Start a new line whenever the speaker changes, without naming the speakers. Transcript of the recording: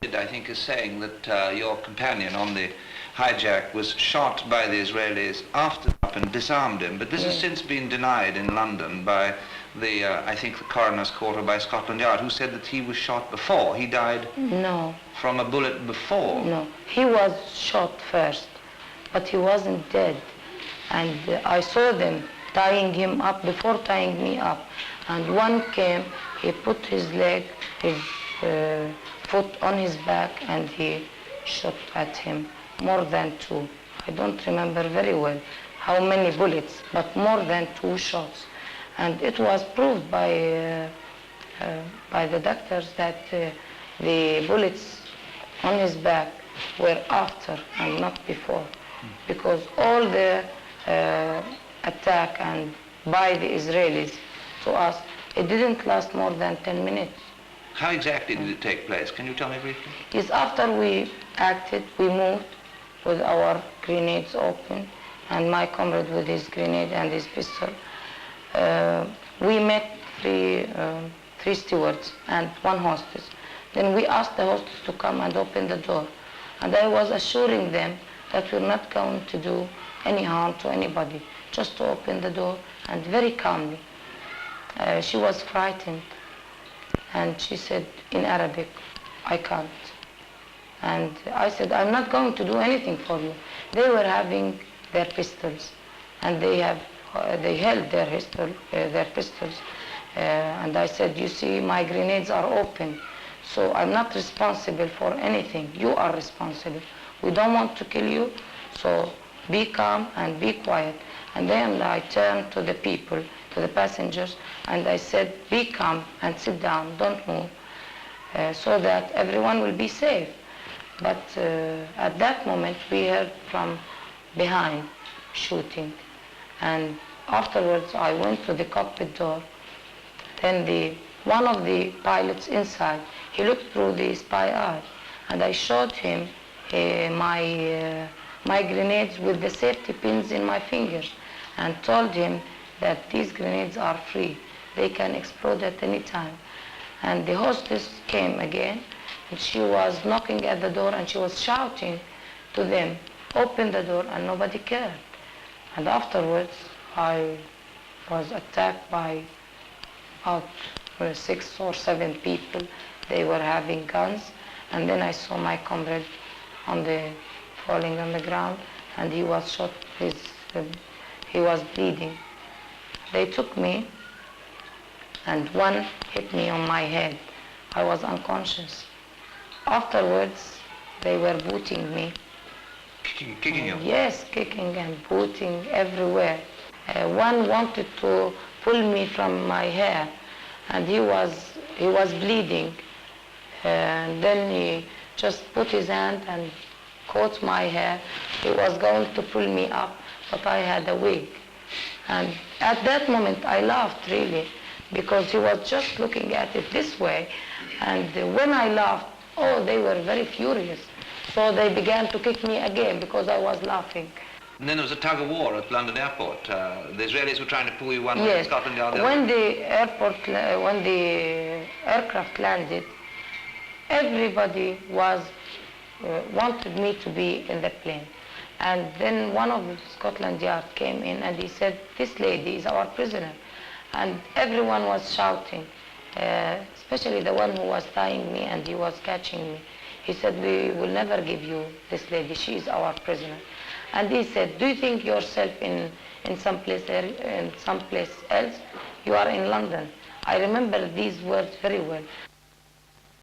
I think is saying that your companion on the hijack was shot by the Israelis after and disarmed him, but this has since been denied in London by the, I think the coroner's court or by Scotland Yard, who said that he was shot before. He died from a bullet before.
No, he was shot first, but he wasn't dead. And I saw them tying him up before tying me up. And one came, he put his leg, his foot on his back, and he shot at him, more than 2. I don't remember very well how many bullets, but more than 2 shots. And it was proved by the doctors that the bullets on his back were after and not before, because all the attack and by the Israelis to us, it didn't last more than 10 minutes.
How exactly did it take place? Can you tell me briefly?
Yes, after we acted, we moved with our grenades open, and my comrade with his grenade and his pistol. We met three stewards and 1 hostess. Then we asked the hostess to come and open the door. And I was assuring them that we're not going to do any harm to anybody, just to open the door, and very calmly. She was frightened, and she said in Arabic, "I can't." And I said, "I'm not going to do anything for you." They were having their pistols, and they held their pistols. And I said, "You see, my grenades are open, so I'm not responsible for anything. You are responsible. We don't want to kill you, so be calm and be quiet." And then I turned to the people, to the passengers, and I said, "Be calm and sit down, don't move, so that everyone will be safe." But at that moment, we heard from behind shooting. And afterwards, I went to the cockpit door. Then one of the pilots inside, he looked through the spy eye, and I showed him my grenades with the safety pins in my fingers, and told him that these grenades are free. They can explode at any time. And the hostess came again, and she was knocking at the door, and she was shouting to them, "Open the door," and nobody cared. And afterwards, I was attacked by about 6 or 7 people. They were having guns, and then I saw my comrade falling on the ground, and he was shot. He was bleeding. They took me, and one hit me on my head. I was unconscious. Afterwards, they were booting me.
Kicking you?
Yes, kicking and booting everywhere. One wanted to pull me from my hair, and he was bleeding. And then he just put his hand and caught my hair. He was going to pull me up, but I had a wig. And at that moment, I laughed really, because he was just looking at it this way. And when I laughed, they were very furious. So they began to kick me again because I was laughing.
And then there was a tug of war at London Airport. The Israelis were trying to pull you one way to Scotland Yard.
When when the aircraft landed, everybody wanted me to be in the plane. And then one of the Scotland Yard came in, and he said, "This lady is our prisoner." And everyone was shouting, especially the one who was tying me, and he was catching me. He said, "We will never give you this lady. She is our prisoner." And he said, "Do you think yourself in some place else? You are in London." I remember these words very well.